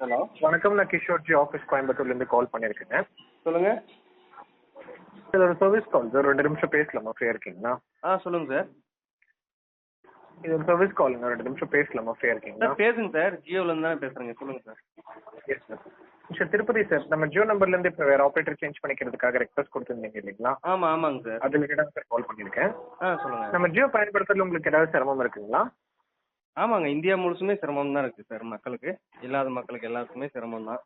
Hello, வணக்கம். நான் கிஷோர்ஜி office கோயம்புத்தூர்லேருந்து கால் பண்ணியிருக்கேங்க. சொல்லுங்க. இது ஒரு சர்வீஸ் கால் சார். 2 நிமிஷம் பேசலாமா? ஃப்ரீயாக இருக்கீங்களா? சொல்லுங்க சார். இது ஒரு சர்வீஸ் காலுங்க. 2 நிமிஷம் பேசலாமா? ஃப்ரீயாக இருக்கீங்களா? சார் பேசுங்க சார். ஜியோலேருந்து தானே பேசுகிறேங்க. சொல்லுங்க sir. Yes sir. Sir Tirupati sir, நம்ம ஜியோ நம்பர்லேருந்து இப்போ வேறு ஆப்ரேட்டர் சேஞ்ச் பண்ணிக்கிறதுக்காக ரெக்வஸ்ட் கொடுத்துருந்தீங்க இல்லைங்களா? ஆமாங்க சார். அது ரிலேட்டடாக சார் கால் பண்ணியிருக்கேன். சொல்லுங்க. நம்ம ஜியோ பயன்படுத்துறதுல உங்களுக்கு ஏதாவது சிரமம் இருக்குங்களா? ஆமாங்க, இந்தியா முழுசுமே சிரமம் தான் இருக்குது சார். மக்களுக்கு, இல்லாத மக்களுக்கு எல்லாத்துக்குமே சிரமம் தான்.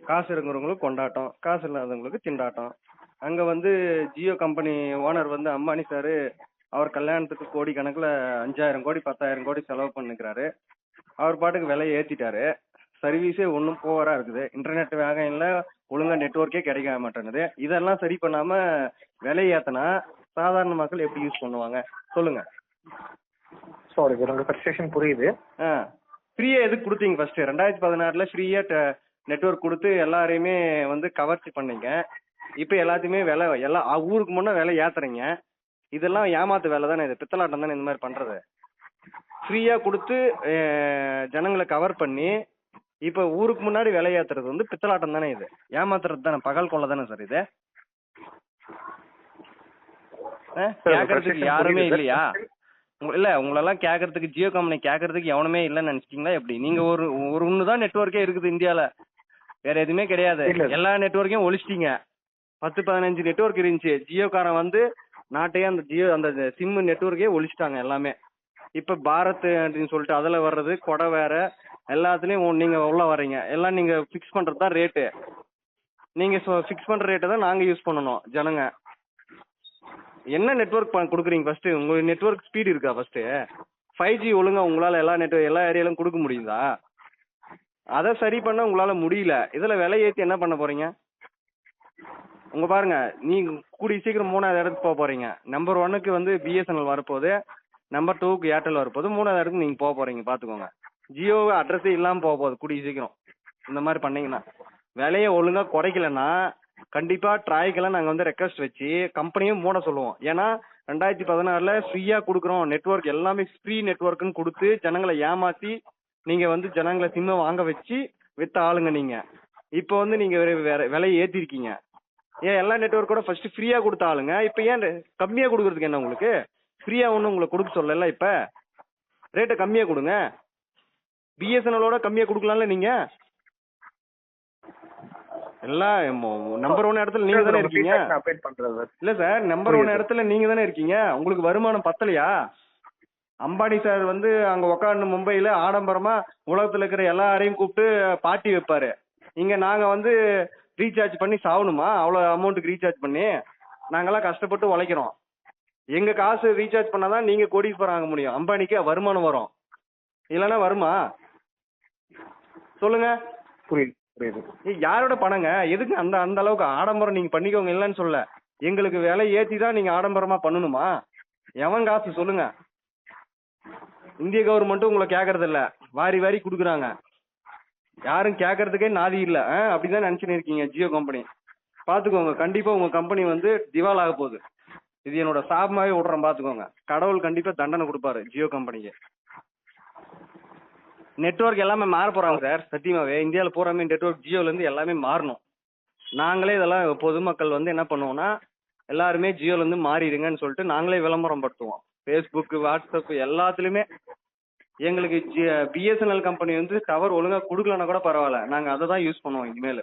காசு இருக்கிறவங்களுக்கு கொண்டாட்டம், காசு இல்லாதவங்களுக்கு திண்டாட்டம். அங்கே வந்து ஜியோ கம்பெனி ஓனர் வந்து அம்பானி சார், அவர் கல்யாணத்துக்கு கோடி கணக்கில் 5000 கோடி 10,000 கோடி செலவு பண்ணிக்கிறாரு. அவர் பாட்டுக்கு விலையை ஏற்றிட்டாரு. சர்வீஸே ஒன்றும் போவராக இருக்குது. இன்டர்நெட் வேகம் இல்லை, ஒழுங்காக நெட்ஒர்க்கே கிடைக்க மாட்டேங்குது. இதெல்லாம் சரி பண்ணாமல் விலையை ஏற்றினா சாதாரண மக்கள் எப்படி யூஸ் பண்ணுவாங்க சொல்லுங்கள். சாரி சார், உங்கள் ஃப்ரஸ்ட்ரேஷன் புரியுது. ஃப்ரீயாக எதுக்கு கொடுத்தீங்க ஃபர்ஸ்ட்? 2016 ஃப்ரீயாக நெட்ஒர்க் கொடுத்து எல்லாரையுமே வந்து கவர்ச்சி பண்ணீங்க. இப்போ எல்லாத்தையுமே விலை எல்லாம் ஊருக்கு முன்னே விலை ஏற்றுறீங்க. இதெல்லாம் ஏமாத்து வேலை தானே, இது பித்தலாட்டம் தானே இந்த மாதிரி பண்ணுறது. ஃப்ரீயாக கொடுத்து ஜனங்களை கவர் பண்ணி இப்போ ஊருக்கு முன்னாடி விலை ஏற்றுறது வந்து பித்தலாட்டம் தானே, இது ஏமாத்துறது தானே, பகல் கொள்ள தானே சார் இது. கேட்கறதுக்கு யாருமே இல்லையா? இல்ல, உங்களெல்லாம் கேட்கறதுக்கு ஜியோ கம்பெனி கேட்கறதுக்கு எவனுமே இல்லைன்னு நினைச்சிட்டீங்களா எப்படி? நீங்க ஒரு ஒன்று தான் நெட்ஒர்க்கே இருக்குது இந்தியாவில், வேற எதுவுமே கிடையாது. எல்லா நெட்ஒர்க்கையும் ஒழிச்சிட்டீங்க. 10-15 நெட்ஒர்க் இருந்துச்சு. ஜியோக்காரன் வந்து நாட்டையே அந்த ஜியோ அந்த சிம் நெட்ஒர்க்கே ஒழிச்சிட்டாங்க எல்லாமே. இப்போ பாரத் அப்படின்னு சொல்லிட்டு அதில் வர்றது கொடை வேற, எல்லாத்துலேயும் நீங்கள் உள்ள வர்றீங்க. எல்லாம் நீங்கள் ஃபிக்ஸ் பண்ணுறது தான் ரேட்டு. நீங்கள் ஃபிக்ஸ் பண்ணுற ரேட்டை தான் நாங்கள் யூஸ் பண்ணணும் ஜனங்க. என்ன நெட்ஒர்க் கொடுக்குறீங்க ஃபர்ஸ்ட்? உங்கள் நெட்ஒர்க் ஸ்பீடு இருக்கா ஃபர்ஸ்ட்? 5G ஒழுங்கா உங்களால் எல்லா ஏரியாலும் கொடுக்க முடியுதா? அதை சரி பண்ண உங்களால் முடியல. இதில் விலை ஏற்றி என்ன பண்ண போறீங்க? உங்க பாருங்க, நீங்க கூடிய சீக்கிரம் 3வது இடத்துக்கு போக போறீங்க. நம்பர் 1க்கு வந்து பிஎஸ்என்எல் வரப்போகுது, நம்பர் 2க்கு ஏர்டெல் வரப்போகுது, 3வது இடத்துக்கு நீங்க போக போறீங்க. பாத்துக்கோங்க, ஜியோ அட்ரஸே இல்லாமல் போக போகுது கூடிய சீக்கிரம். இந்த மாதிரி பண்ணீங்கன்னா, விலையை ஒழுங்கா குறைக்கலன்னா கண்டிப்பா ட்ராய்க்கெல்லாம் நாங்கள் வந்து ரெக்வஸ்ட் வச்சு கம்பெனியும் மூட சொல்லுவோம். ஏன்னா 2016 ஃப்ரீயாக கொடுக்குறோம் நெட்ஒர்க், எல்லாமே ஃப்ரீ நெட்ஒர்க்குன்னு கொடுத்து ஜனங்களை ஏமாற்றி நீங்கள் வந்து ஜனங்களை சிம்மை வாங்க வச்சு வித்த ஆளுங்க நீங்கள். இப்போ வந்து நீங்கள் வேற விலையை ஏற்றிருக்கீங்க. ஏன் எல்லா நெட்ஒர்க்கோட ஃபர்ஸ்ட் ஃப்ரீயாக கொடுத்த ஆளுங்க, இப்போ ஏன் கம்மியாக கொடுக்குறதுக்கு என்ன உங்களுக்கு? ஃப்ரீயாக ஒன்றும் உங்களுக்கு கொடுக்க சொல்லல. இப்போ ரேட்டை கம்மியாக கொடுங்க. பிஎஸ்என்எலோட கம்மியாக கொடுக்கலாம்ல நீங்கள். எல்லாம் நம்பர் 1 இடத்துல நீங்க தானே இருக்கீங்க. இல்ல சார், நம்பர் 1 இடத்துல நீங்க தானே இருக்கீங்க. உங்களுக்கு வருமானம் பத்தலையா? அம்பானி சார் வந்து அங்க உட்காந்து மும்பையில ஆடம்பரமா உலகத்துல இருக்கிற எல்லாரையும் கூப்பிட்டு பார்ட்டி வைப்பாரு. இங்க நாங்க வந்து ரீசார்ஜ் பண்ணி சாவணுமா? அவ்வளவு அமௌண்ட்டுக்கு ரீசார்ஜ் பண்ணி நாங்கெல்லாம் கஷ்டப்பட்டு உழைக்கிறோம். எங்க காசு ரீசார்ஜ் பண்ணாதான் நீங்க கோடீஸ்வரன் ஆக முடியும். அம்பானிக்கு வருமானம் வரும், இல்லைன்னா வருமா சொல்லுங்க? புரியுது. யாரோட பணங்க? எதுக்கு அந்த அளவுக்கு ஆடம்பரம் நீங்க பண்ணிக்கோங்க, இல்லைன்னு சொல்ல. எங்களுக்கு விலை ஏற்றி தான் நீங்க ஆடம்பரமா பண்ணணுமா? எவன் காசு சொல்லுங்க? இந்திய கவர்மெண்ட்டும் உங்களை கேட்கறது இல்ல, வாரி வாரி கொடுக்குறாங்க. யாரும் கேட்கறதுக்கே நாதி இல்ல. அப்படிதான் நினைச்சுன்னு இருக்கீங்க ஜியோ கம்பெனி. பாத்துக்கோங்க, கண்டிப்பா உங்க கம்பெனி வந்து திவால் ஆக போகுது. இது என்னோட சாபமாவே விடுறேன், பாத்துக்கோங்க. கடவுள் கண்டிப்பா தண்டனை கொடுப்பாரு ஜியோ கம்பெனிக்கு. நெட்ஒர்க் எல்லாமே மாற போறாங்க சார். சத்தியமாவே இந்தியாவில் பூராமே நெட்ஒர்க் ஜியோலேருந்து எல்லாமே மாறணும். நாங்களே இதெல்லாம் பொதுமக்கள் வந்து என்ன பண்ணுவோம்னா, எல்லாருமே ஜியோலேருந்து மாறிடுங்கன்னு சொல்லிட்டு நாங்களே விளம்பரம் படுத்துவோம். ஃபேஸ்புக், வாட்ஸ்அப் எல்லாத்துலேயுமே. எங்களுக்கு பிஎஸ்என்எல் கம்பெனி வந்து டவர் ஒழுங்காக கொடுக்கலன்னா கூட பரவாயில்ல, நாங்கள் அதை தான் யூஸ் பண்ணுவோம் இனிமேல்.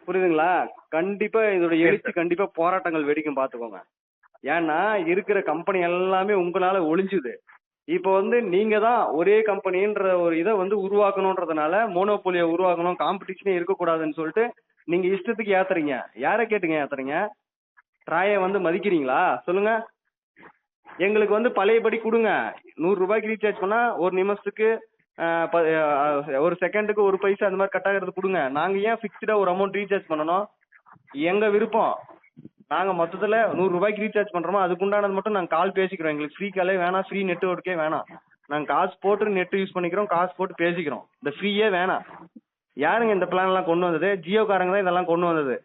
புரியுதுங்களா? கண்டிப்பாக இதோட எழுச்சி கண்டிப்பாக போராட்டங்கள் வெடிக்கும், பார்த்துக்கோங்க. ஏன்னா இருக்கிற கம்பெனி எல்லாமே உங்களால் ஒழிஞ்சுது. இப்போ வந்து நீங்க தான் ஒரே கம்பெனின்ற ஒரு இதை வந்து உருவாக்கணுன்றதுனால, மோனோபோலியை உருவாக்கணும், காம்படிஷனே இருக்கக்கூடாதுன்னு சொல்லிட்டு நீங்க இஷ்டத்துக்கு ஏத்துறீங்க. யாரை கேட்டுங்க ஏத்துறீங்க? ட்ராயை வந்து மதிக்கிறீங்களா சொல்லுங்க? எங்களுக்கு வந்து பழையபடி கொடுங்க. 100 ரூபாய்க்கு ரீசார்ஜ் பண்ணா ஒரு நிமிஷத்துக்கு ஒரு செகண்டுக்கு 1 பைசா அந்த மாதிரி கட் ஆகிறது கொடுங்க. நாங்க ஏன் ஃபிக்ஸ்டா ஒரு அமௌண்ட் ரீசார்ஜ் பண்ணணும்? எங்க விருப்பம். நாங்க மொத்தத்துல 100 ரூபாய்க்கு ரீசார்ஜ் பண்றோமோ அதுக்குண்டானது மட்டும் நாங்க கால் பேசிக்கிறோம். எங்களுக்கு ஃப்ரீ காலே வேணாம், ஃப்ரீ நெட்ஒர்க்கே வேணாம். நாங்க காசு போட்டு நெட் யூஸ் பண்ணிக்கிறோம், காசு போட்டு பேசிக்கிறோம். இந்த ஃப்ரீயே வேணாம். யாருங்க இந்த பிளான் எல்லாம் கொண்டு வந்தது? ஜியோக்காரங்க தான் இதெல்லாம் கொண்டு வந்தது.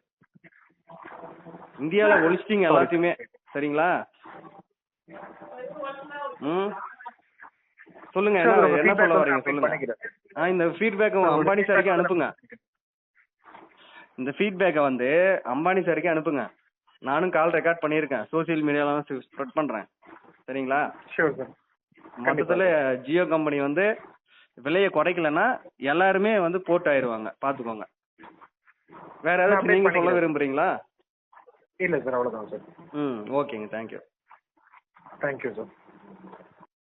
இந்தியாவில் ஒழிச்சிட்டிங்க எல்லாத்தையுமே, சரிங்களா? சொல்லுங்க, Sure, என்ன உங்க என்ன feedback சொல்ல வந்து வரீங்க update சொல்லுங்க. பண்ணிக்கிறேன். இந்த ஃபீட்பேக் Sir, அம்பானி உங்க சாருக்கு feedback அனுப்புங்க. இந்த ஃபீட்பேக்கை வந்து அம்பானி சாருக்கு அனுப்புங்க. நானும் கால் ரெக்கார்ட் பண்ணியிருக்கேன், சோசியல் மீடியால ஸ்ப்ரெட் பண்றேன். சரிங்களா? Sure sir. மொத்தத்துல ஜியோ கம்பெனி வந்து விலையை குறைக்கலன்னா எல்லாருமே வந்து போட்டு ஆயிருவாங்க, பாத்துக்கோங்க. வேற ஏதாச்சும் நீங்க சொல்ல விரும்புறீங்களா? இல்ல சார், அவ்வளவுதான் சார். ஓகேங்க, தேங்க்யூ. Thank you sir.